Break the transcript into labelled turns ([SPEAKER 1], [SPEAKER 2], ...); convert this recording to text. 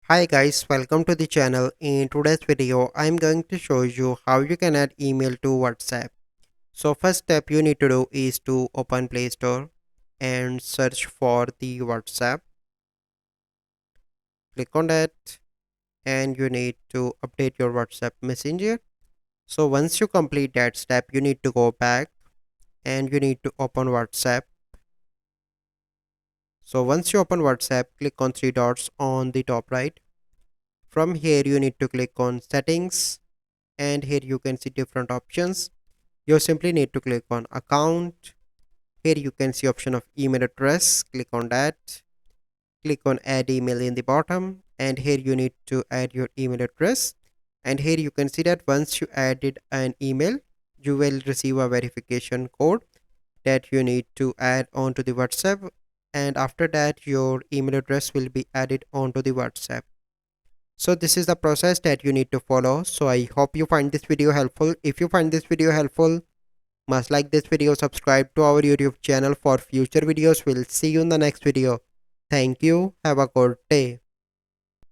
[SPEAKER 1] Hi guys, welcome to the channel. In today's video, I'm going to show you how you can add email to WhatsApp. So first step you need to do is to open Play Store and search for the WhatsApp. Click on that and you need to update your WhatsApp Messenger. So once you complete that step, you need to go back and you need to open WhatsApp. So once you open WhatsApp, click on three dots on the top right. From here, you need to click on settings and here you can see different options. You simply need to click on account. Here you can see option of email address. Click on that. Click on add email in the bottom and here you need to add your email address. And here you can see that once you added an email, you will receive a verification code that you need to add onto the WhatsApp. And after that, your email address will be added onto the WhatsApp. So this is the process that you need to follow. So I hope you find this video helpful. If you find this video helpful, must like this video, subscribe to our YouTube channel for future videos. We'll see you in the next video. Thank you. Have a good day.